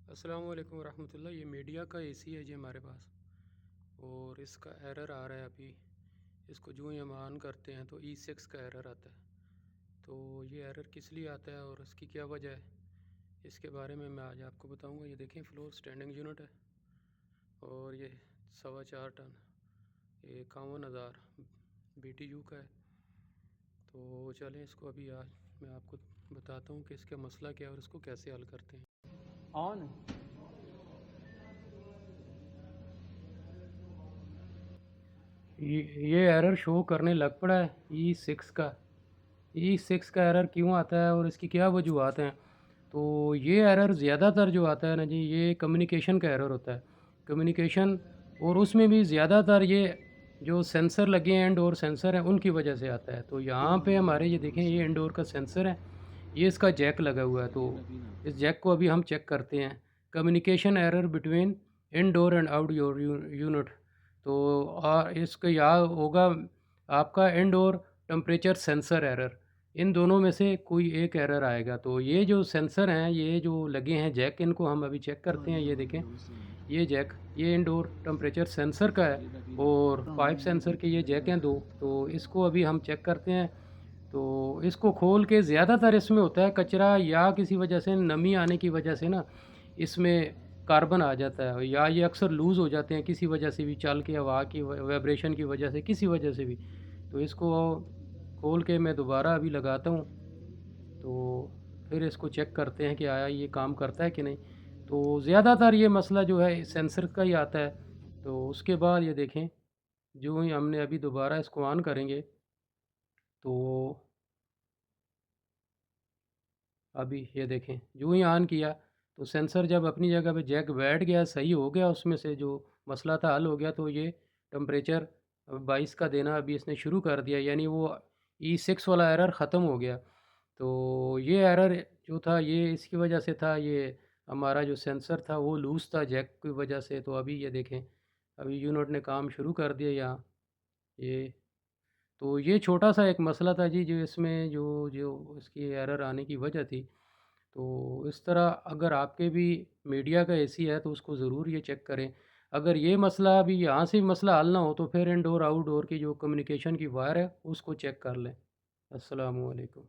अस्सलाम वालेकुम रहमतुल्लाह। ये मीडिया का एसी है जी हमारे पास, और इसका एरर आ रहा है अभी। इसको जो ही हम ऑन करते हैं तो E6 का एरर आता है। तो ये एरर किस लिए आता है और इसकी क्या वजह है, इसके बारे में मैं आज आपको बताऊंगा। ये देखें, फ्लोर स्टैंडिंग यूनिट है और ये 4.25 टन, ये 51,000 BTU का है। तो चलें, इसको अभी आज मैं आपको बताता हूँ कि इसका मसला क्या है और इसको कैसे हल करते हैं। ऑन ये एरर शो करने लग पड़ा है ई सिक्स का एरर क्यों आता है और इसकी क्या वजूहत हैं। तो ये एरर ज़्यादातर जो आता है ना जी, ये कम्युनिकेशन का एरर होता है। कम्युनिकेशन, और उसमें भी ज़्यादातर ये जो सेंसर लगे हैं, इंडोर सेंसर हैं, उनकी वजह से आता है। तो यहाँ पे हमारे ये देखें, ये इंडोर का सेंसर है, ये इसका जैक लगा हुआ है। तो इस जैक को अभी हम चेक करते हैं। Communication error between indoor and outdoor unit. तो इसका यहाँ होगा आपका इंडोर टेम्परेचर सेंसर एरर। इन दोनों में से कोई एक एरर आएगा। तो ये जो सेंसर हैं, ये जो लगे हैं जैक, इनको हम अभी चेक करते हैं। ये देखें, ये जैक, ये इंडोर टेम्परेचर सेंसर का है और पाइप सेंसर के ये जैक हैं दो। तो इसको अभी हम चेक करते हैं। तो इसको खोल के, ज़्यादातर इसमें होता है कचरा, या किसी वजह से नमी आने की वजह से ना इसमें कार्बन आ जाता है, या ये अक्सर लूज़ हो जाते हैं किसी वजह से भी, चाल की हवा की वाइब्रेशन की वजह से, किसी वजह से भी। तो इसको खोल के मैं दोबारा अभी लगाता हूँ। तो फिर इसको चेक करते हैं कि आया ये काम करता है कि नहीं। तो ज़्यादातर ये मसला जो है सेंसर का ही आता है। तो उसके बाद ये देखें, जो ही हमने अभी दोबारा इसको ऑन करेंगे, तो अभी ये देखें, जो ही ऑन किया तो सेंसर जब अपनी जगह पे जैक बैठ गया, सही हो गया, उसमें से जो मसला था हल हो गया। तो ये टेम्परेचर 22 का देना अभी इसने शुरू कर दिया, यानी वो E6 वाला एरर ख़त्म हो गया। तो ये एरर जो था, ये इसकी वजह से था, ये हमारा जो सेंसर था वो लूज़ था जैक की वजह से। तो अभी ये देखें, अभी यूनिट ने काम शुरू कर दिया यहाँ। ये तो ये छोटा सा एक मसला था जी, जो इसमें जो जो इसकी एरर आने की वजह थी। तो इस तरह अगर आपके भी मीडिया का एसी है तो उसको ज़रूर ये चेक करें। अगर ये मसला अभी यहाँ से मसला हल ना हो तो फिर इंडोर आउटडोर की जो कम्युनिकेशन की वायर है उसको चेक कर लें। अस्सलामु अलैकुम।